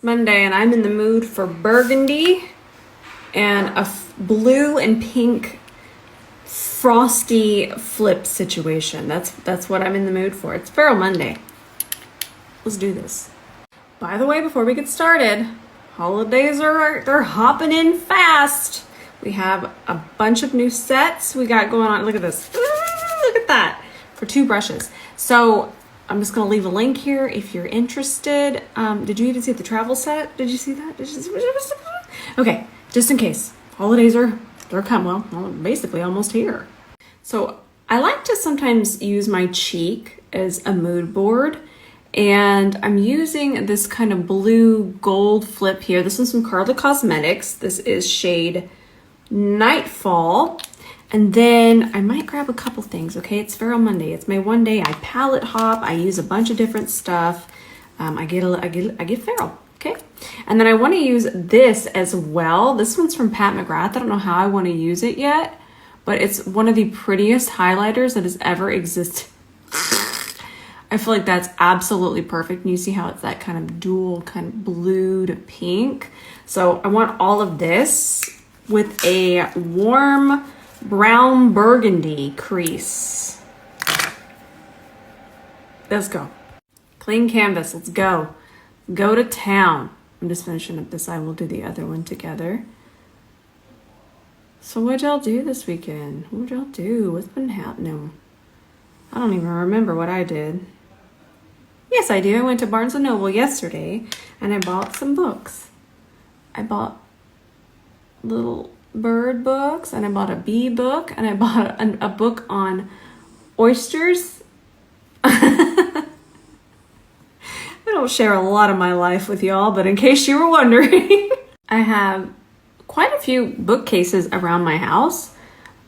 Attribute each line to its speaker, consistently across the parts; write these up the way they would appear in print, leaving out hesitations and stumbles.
Speaker 1: Monday, and I'm in the mood for burgundy and a blue and pink frosty flip situation. That's what I'm in the mood for. It's Feral Monday. Let's do this. By the way, before we get started, holidays they're hopping in fast. We have a bunch of new sets we got going on. Look at this. Look at that. For 2 brushes. So I'm just going to leave a link here if you're interested. Did you even see the travel set? Did you see that? Okay, just in case. Holidays they're coming. Well, basically almost here. So I like to sometimes use my cheek as a mood board. And I'm using this kind of blue gold flip here. This one's from Carla Cosmetics. This is shade Nightfall. And then I might grab a couple things, okay? It's Feral Monday. It's my one day. I palette hop. I use a bunch of different stuff. I get feral, okay? And then I want to use this as well. This one's from Pat McGrath. I don't know how I want to use it yet, but it's one of the prettiest highlighters that has ever existed. I feel like that's absolutely perfect. And you see how it's that kind of dual kind of blue to pink. So I want all of this with a warm brown burgundy crease. Let's go. Clean canvas, let's go. Go to town. I'm just finishing up this eye. We'll do the other one together. So what'd y'all do this weekend? What'd y'all do? What's been happening? I don't even remember what I did. Yes, I do. I went to Barnes & Noble yesterday and I bought some books. I bought little bird books and I bought a bee book and I bought a book on oysters. I don't share a lot of my life with y'all, but in case you were wondering, I have quite a few bookcases around my house.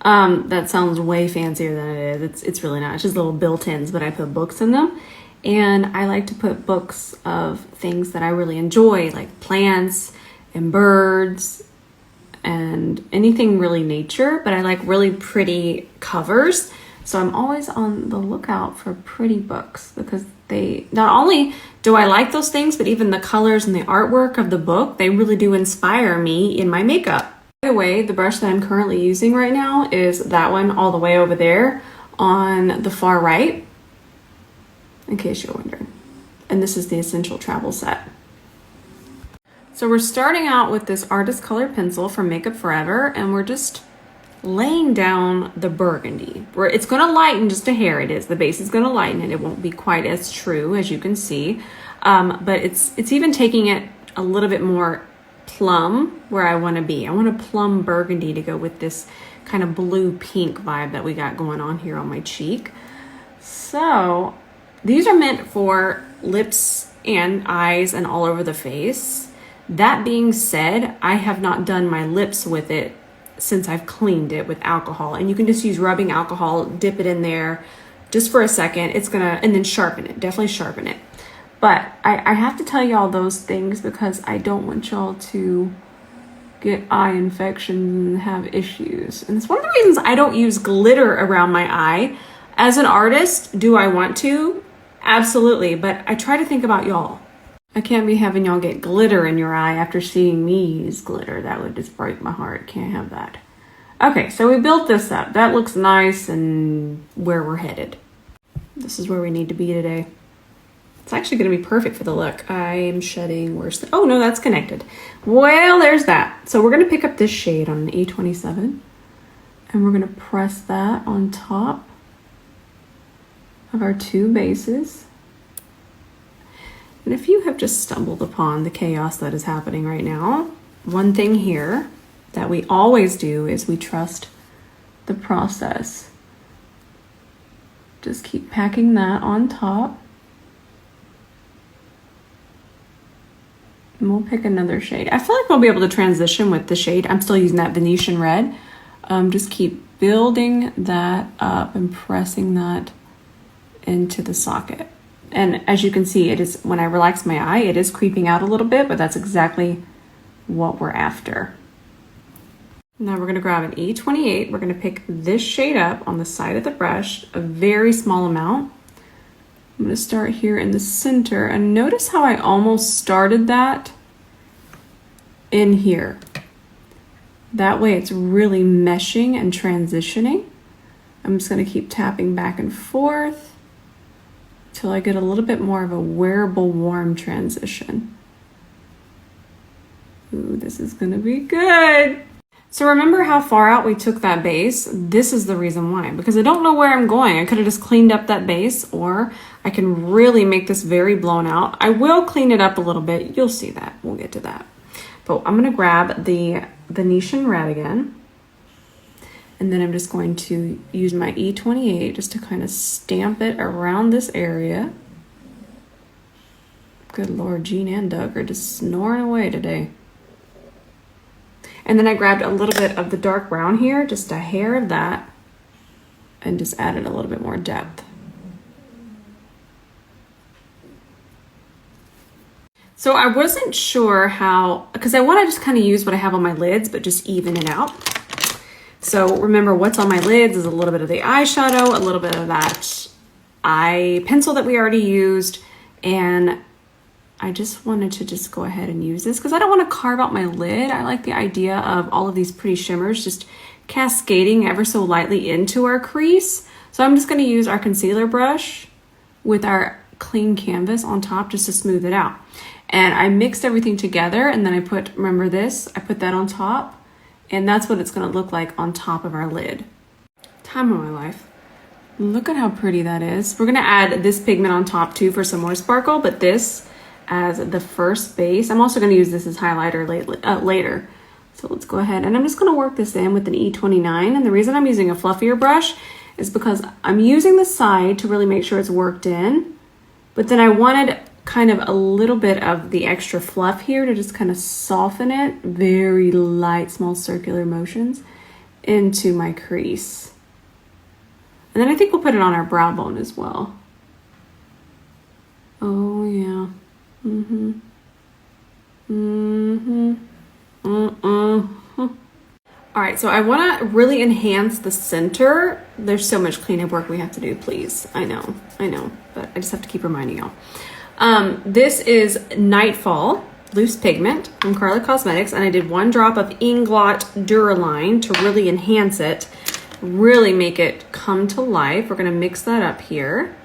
Speaker 1: That sounds way fancier than it is. It's really not. It's just little built-ins, but I put books in them. And I like to put books of things that I really enjoy, like plants and birds and anything really nature, but I like really pretty covers. So I'm always on the lookout for pretty books because they, not only do I like those things, but even the colors and the artwork of the book, they really do inspire me in my makeup. By the way, the brush that I'm currently using right now is that one all the way over there on the far right, in case you're wondering. And this is the Essential Travel Set. So we're starting out with this Artist Color Pencil from Makeup Forever, and we're just laying down the burgundy. It's gonna lighten just a hair, it is. The base is gonna lighten it. It won't be quite as true, as you can see. But it's even taking it a little bit more plum where I wanna be. I want a plum burgundy to go with this kind of blue-pink vibe that we got going on here on my cheek. So these are meant for lips and eyes and all over the face. That being said, I have not done my lips with it since I've cleaned it with alcohol. And you can just use rubbing alcohol, dip it in there just for a second. It's gonna, and then sharpen it, definitely sharpen it. But I have to tell y'all those things because I don't want y'all to get eye infections and have issues. And it's one of the reasons I don't use glitter around my eye. As an artist, do I want to? Absolutely, but I try to think about y'all. I can't be having y'all get glitter in your eye after seeing me use glitter. That would just break my heart. Can't have that. Okay, so we built this up. That looks nice and where we're headed. This is where we need to be today. It's actually going to be perfect for the look. I am shedding worse than... Oh, no, that's connected. Well, there's that. So we're going to pick up this shade on an A27. And we're going to press that on top of our 2 bases. And if you have just stumbled upon the chaos that is happening right now, one thing here that we always do is we trust the process. Just keep packing that on top. And we'll pick another shade. I feel like we'll be able to transition with the shade. I'm still using that Venetian red. Just keep building that up and pressing that into the socket. And as you can see, it is, when I relax my eye, it is creeping out a little bit, but that's exactly what we're after. Now we're gonna grab an E28. We're gonna pick this shade up on the side of the brush, a very small amount. I'm gonna start here in the center, and notice how I almost started that in here. That way it's really meshing and transitioning. I'm just gonna keep tapping back and forth till I get a little bit more of a wearable warm transition. Ooh, this is gonna be good. So remember how far out we took that base? This is the reason why, because I don't know where I'm going. I could have just cleaned up that base, or I can really make this very blown out. I will clean it up a little bit. You'll see that. We'll get to that. But I'm gonna grab the Venetian red again. And then I'm just going to use my E28 just to kind of stamp it around this area. Good Lord, Jean and Doug are just snoring away today. And then I grabbed a little bit of the dark brown here, just a hair of that, and just added a little bit more depth. So I wasn't sure how, because I want to just kind of use what I have on my lids, but just even it out. So remember, what's on my lids is a little bit of the eyeshadow, a little bit of that eye pencil that we already used, and I just wanted to just go ahead and use this because I don't want to carve out my lid. I like the idea of all of these pretty shimmers just cascading ever so lightly into our crease. So I'm just going to use our concealer brush with our clean canvas on top just to smooth it out. And I mixed everything together, and then I put, remember this, I put that on top, and that's what it's going to look like on top of our lid. Time of my life. Look at how pretty that is. We're going to add this pigment on top too for some more sparkle, but this as the first base. I'm also going to use this as highlighter later. So let's go ahead, and I'm just going to work this in with an E29. And the reason I'm using a fluffier brush is because I'm using the side to really make sure it's worked in, but then I wanted kind of a little bit of the extra fluff here to just kind of soften it, very light, small circular motions into my crease. And then I think we'll put it on our brow bone as well. Oh yeah. All right, so I want to really enhance the center. There's so much cleanup work we have to do, please. I know, but I just have to keep reminding y'all. This is Nightfall loose pigment from Carla Cosmetics, and I did 1 drop of Inglot Duraline to really enhance it, really make it come to life. We're gonna mix that up here.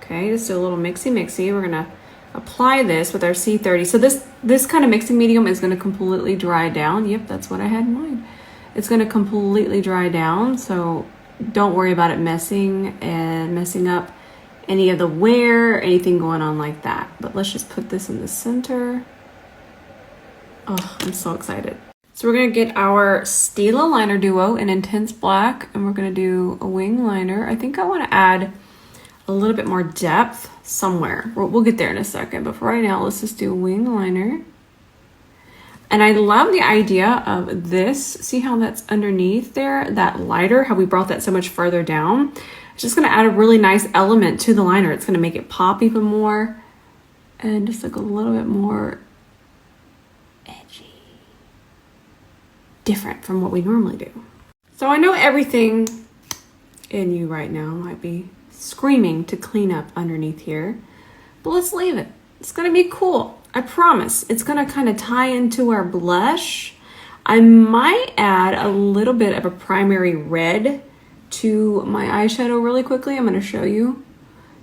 Speaker 1: Okay, just do a little mixy. We're gonna apply this with our C30. So this kind of mixing medium is gonna completely dry down. Yep, that's what I had in mind. It's gonna completely dry down, so don't worry about it messing up any of the wear, anything going on like that. But let's just put this in the center. Oh, I'm so excited. So we're gonna get our Stila liner duo in Intense Black, and we're gonna do a wing liner. I think I wanna add a little bit more depth somewhere. We'll get there in a second, but for right now, let's just do a wing liner. And I love the idea of this. See how that's underneath there? That lighter, how we brought that so much further down. It's just gonna add a really nice element to the liner. It's gonna make it pop even more and just like a little bit more edgy. Different from what we normally do. So I know everything in you right now might be screaming to clean up underneath here, but let's leave it. It's gonna be cool. I promise. It's gonna kind of tie into our blush. I might add a little bit of a primary red to my eyeshadow really quickly. I'm gonna show you.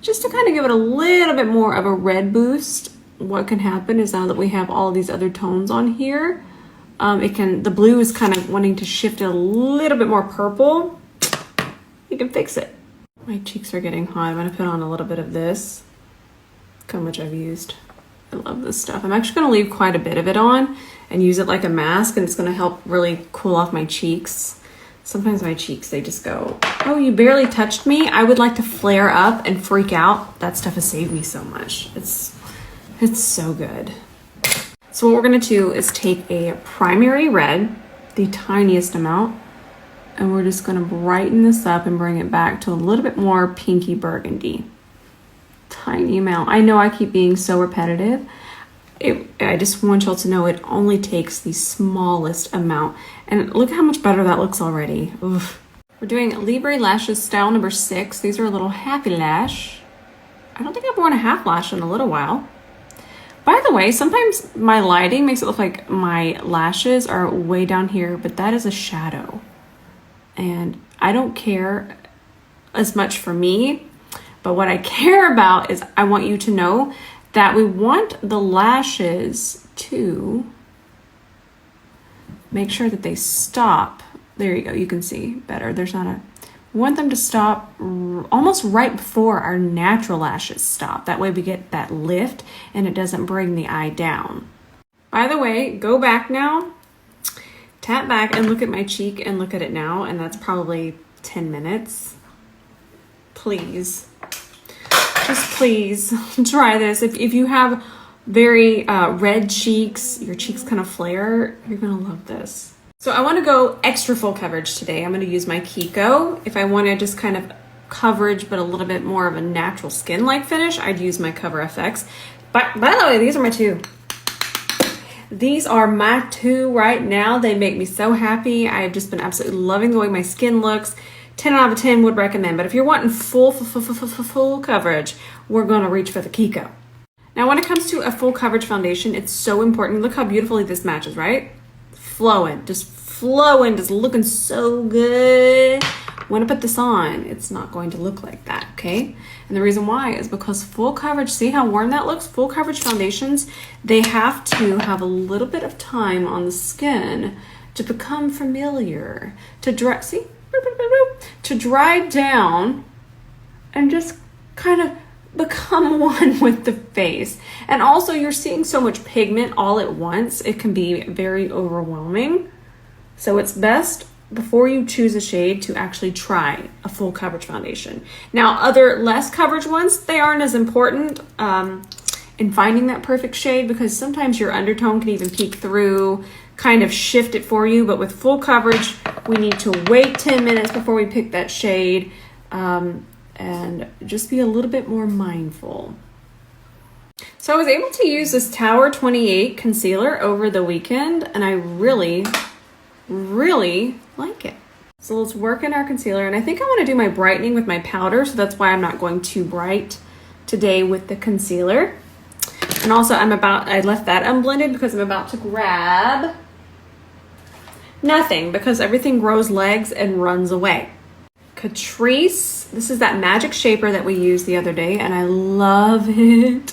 Speaker 1: Just to kind of give it a little bit more of a red boost. What can happen is now that we have all these other tones on here, the blue is kind of wanting to shift it a little bit more purple. You can fix it. My cheeks are getting hot. I'm gonna put on a little bit of this. Look how much I've used. I love this stuff. I'm actually gonna leave quite a bit of it on and use it like a mask, and it's gonna help really cool off my cheeks. Sometimes my cheeks, they just go, oh, you barely touched me. I would like to flare up and freak out. That stuff has saved me so much. It's so good. So what we're gonna do is take a primary red, the tiniest amount, and we're just gonna brighten this up and bring it back to a little bit more pinky burgundy. Tiny amount. I know I keep being so repetitive. I just want y'all to know it only takes the smallest amount. And look how much better that looks already. Oof. We're doing Libre Lashes style number 6. These are a little happy lash. I don't think I've worn a half lash in a little while. By the way, sometimes my lighting makes it look like my lashes are way down here, but that is a shadow. And I don't care as much for me, but what I care about is I want you to know that we want the lashes to make sure that they stop. There you go, you can see better. There's not a, we want them to stop almost right before our natural lashes stop. That way we get that lift and it doesn't bring the eye down. By the way, go back now, tap back and look at my cheek and look at it now, and that's probably 10 minutes. Please, just please try this. If you have very red cheeks, your cheeks kind of flare, you're gonna love this. So I want to go extra full coverage today. I'm going to use my Kiko. If I want to just kind of coverage but a little bit more of a natural skin-like finish, I'd use my Cover FX. But by the way, these are my two. These are my two right now. They make me so happy. I have just been absolutely loving the way my skin looks. 10 out of 10 would recommend. But if you're wanting full coverage, we're going to reach for the Kiko. Now, when it comes to a full coverage foundation, it's so important. Look how beautifully this matches, right? Flowing, just looking so good. When I put this on, it's not going to look like that, okay? And the reason why is because full coverage, see how warm that looks? Full coverage foundations, they have to have a little bit of time on the skin to become familiar, to dry, see? To dry down and just kind of become one with the face. And also, you're seeing so much pigment all at once, it can be very overwhelming. So it's best before you choose a shade to actually try a full coverage foundation. Now, other less coverage ones, they aren't as important in finding that perfect shade, because sometimes your undertone can even peek through, kind of shift it for you. But with full coverage, we need to wait 10 minutes before we pick that shade. And just be a little bit more mindful. So I was able to use this Tower 28 concealer over the weekend, and I really like it. So let's work in our concealer, and I think I want to do my brightening with my powder, so that's why I'm not going too bright today with the concealer. And also I left that unblended because I'm about to grab nothing, because everything grows legs and runs away. Catrice, this is that magic shaper that we used the other day, and I love it.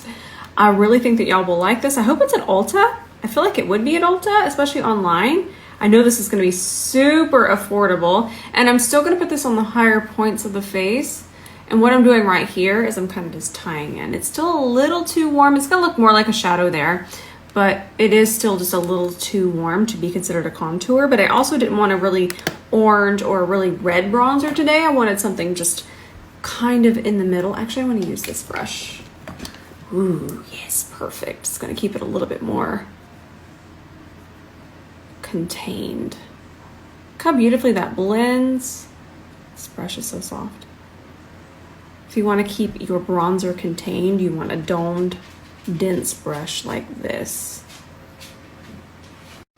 Speaker 1: I really think that y'all will like this. I hope it's at Ulta. I feel like it would be at Ulta, especially online. I know this is going to be super affordable, and I'm still going to put this on the higher points of the face. And what I'm doing right here is I'm kind of just tying in. It's still a little too warm. It's going to look more like a shadow there, but it is still just a little too warm to be considered a contour. But I also didn't want a really orange or a really red bronzer today. I wanted something just kind of in the middle. Actually, I want to use this brush. Ooh, yes, perfect. It's going to keep it a little bit more contained. Look how beautifully that blends. This brush is so soft. If you want to keep your bronzer contained, you want a domed, dense brush like this.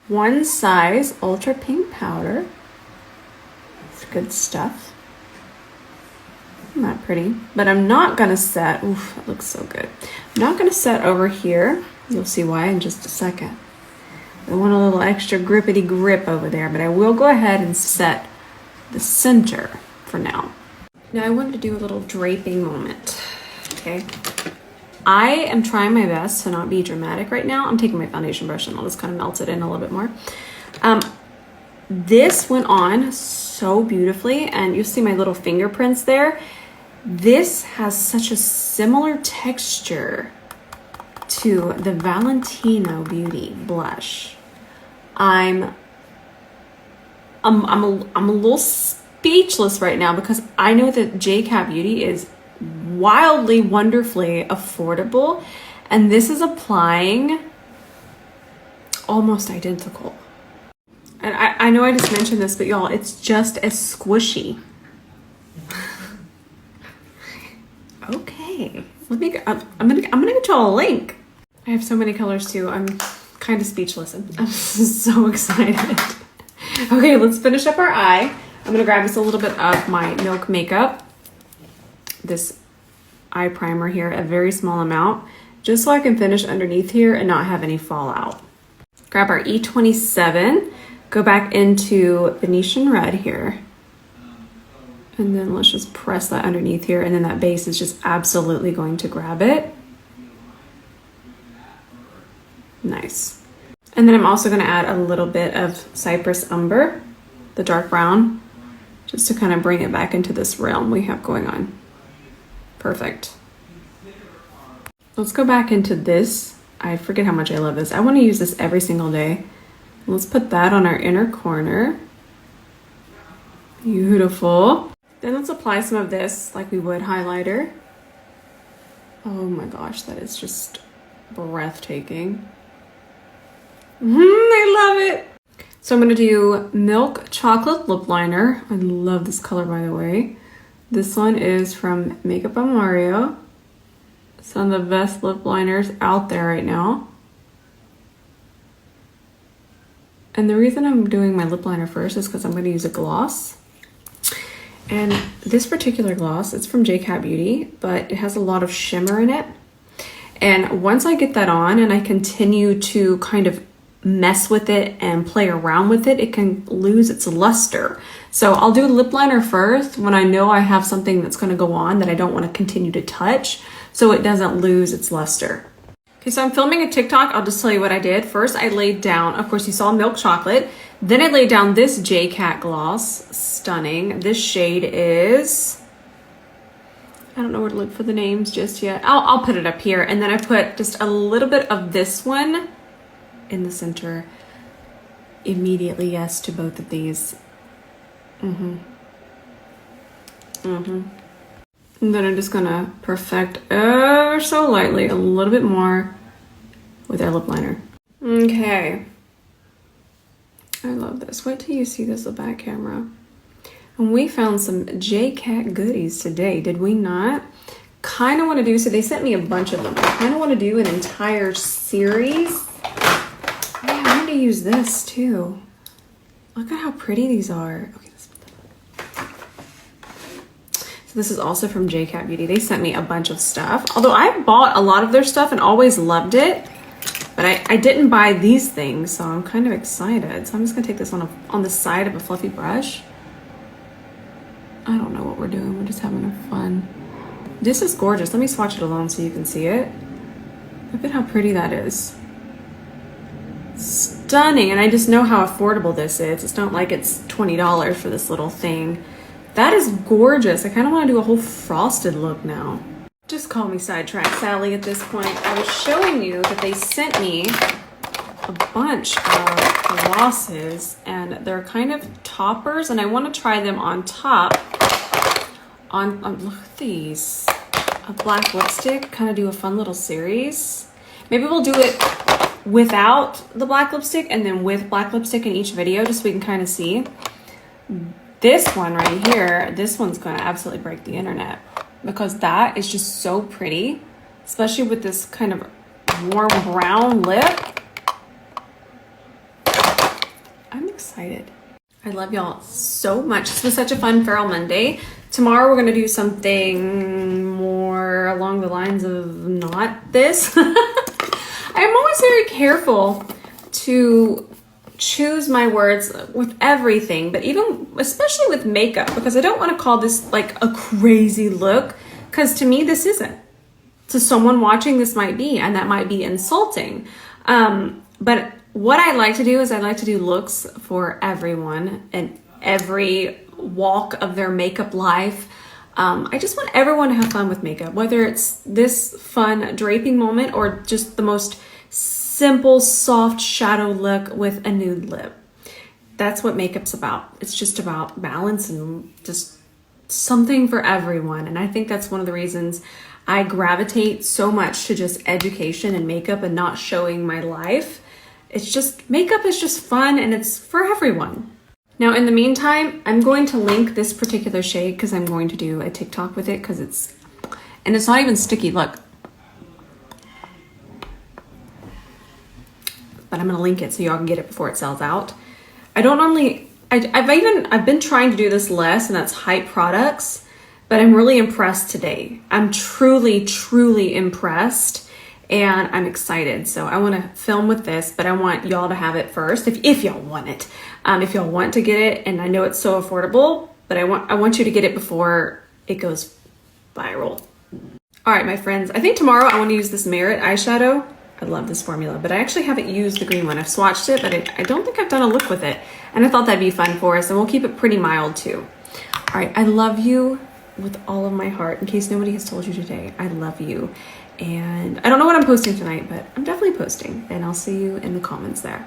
Speaker 1: One size ultra pink powder. It's good stuff. Not pretty, but I'm not gonna set, oof, that looks so good. I'm not gonna set over here. You'll see why in just a second. I want a little extra grippity grip over there, but I will go ahead and set the center for now. Now I wanted to do a little draping moment, okay? I am trying my best to not be dramatic right now. I'm taking my foundation brush and I'll just kind of melt it in a little bit more. This went on so beautifully, and you'll see my little fingerprints there. This has such a similar texture to the Valentino Beauty blush. I'm a little speechless right now, because I know that JCat Beauty is wildly, wonderfully affordable, and this is applying almost identical. And I know I just mentioned this, but y'all, it's just as squishy. Okay, let me. I'm gonna get y'all a link. I have so many colors too. I'm kind of speechless. I'm so excited. Okay, let's finish up our eye. I'm gonna grab just a little bit of my Milk Makeup. This eye primer here, a very small amount, just so I can finish underneath here and not have any fallout. Grab our E27, go back into Venetian red here. And then let's just press that underneath here, and then that base is just absolutely going to grab it. Nice. And then I'm also going to add a little bit of Cypress Umber, the dark brown, just to kind of bring it back into this realm we have going on. Perfect. Let's go back into this. I forget how much I love this. I want to use this every single day. Let's put that on our inner corner. Beautiful. Then let's apply some of this like we would highlighter. Oh my gosh, that is just breathtaking. I love it. So I'm gonna do Milk Chocolate Lip Liner. I love this color, by the way. This one is from Makeup by Mario. Some of the best lip liners out there right now. And the reason I'm doing my lip liner first is because I'm gonna use a gloss. And this particular gloss, it's from J-Cat Beauty, but it has a lot of shimmer in it. And once I get that on and I continue to kind of mess with it and play around with it, it can lose its luster. So I'll do lip liner first when I know I have something that's gonna go on that I don't wanna continue to touch, so it doesn't lose its luster. Okay, so I'm filming a TikTok. I'll just tell you what I did. First, I laid down, of course you saw Milk Chocolate. Then I laid down this J-Cat gloss. Stunning. This shade is, I don't know where to look for the names just yet. I'll put it up here. And then I put just a little bit of this one in the center. Immediately yes to both of these. And then I'm just gonna perfect ever so lightly a little bit more with our lip liner. Okay. I love this. Wait till you see this on back camera. And we found some J-Cat goodies today, did we not? Kind of want to do, so they sent me a bunch of them. I kind of want to do an entire series. Yeah, I need to use this too. Look at how pretty these are. Okay, so this is also from J-Cat Beauty. They sent me a bunch of stuff. Although I've bought a lot of their stuff and always loved it. But I didn't buy these things, so I'm kind of excited. So I'm just gonna take this on the side of a fluffy brush. I don't know what we're doing. We're just having fun. This is gorgeous. Let me swatch it alone so you can see it. Look at how pretty that is. Stunning, and I just know how affordable this is. It's not like it's $20 for this little thing. That is gorgeous. I kind of want to do a whole frosted look now. Just call me sidetracked Sally at this point. I was showing you that they sent me a bunch of glosses, and they're kind of toppers, and I want to try them on top on look at these, a black lipstick, kind of do a fun little series. Maybe we'll do it without the black lipstick and then with black lipstick in each video, just so we can kind of see. This one right here, this one's going to absolutely break the internet, because that is just so pretty, especially with this kind of warm brown lip. I'm excited. I love y'all so much. This was such a fun Feral Monday. Tomorrow we're gonna do something more along the lines of not this. I'm always very careful to choose my words with everything, but even especially with makeup, because I don't want to call this like a crazy look, because to me this isn't. To someone watching this might be, and that might be insulting. But what I like to do is I like to do looks for everyone and every walk of their makeup life. I just want everyone to have fun with makeup, whether it's this fun draping moment or just the most simple, soft shadow look with a nude lip. That's what makeup's about. It's just about balance and just something for everyone. And I think that's one of the reasons I gravitate so much to just education and makeup and not showing my life. It's just, makeup is just fun and it's for everyone. Now, in the meantime, I'm going to link this particular shade because I'm going to do a TikTok with it, because it's not even sticky, look. But I'm gonna link it so y'all can get it before it sells out. I don't normally, I've been trying to do this less, and that's Hype products, but I'm really impressed today. I'm truly, truly impressed. and I'm excited. So I want to film with this, but I want y'all to have it first if y'all want it. If y'all want to get it, and I know it's so affordable, but I want you to get it before it goes viral. All right, my friends, I think tomorrow I want to use this Merit eyeshadow. I love this formula, but I actually haven't used the green one. I've swatched it, but I don't think I've done a look with it. And I thought that'd be fun for us, and we'll keep it pretty mild too. All right, I love you with all of my heart. In case nobody has told you today, I love you. And I don't know what I'm posting tonight, but I'm definitely posting, and I'll see you in the comments there.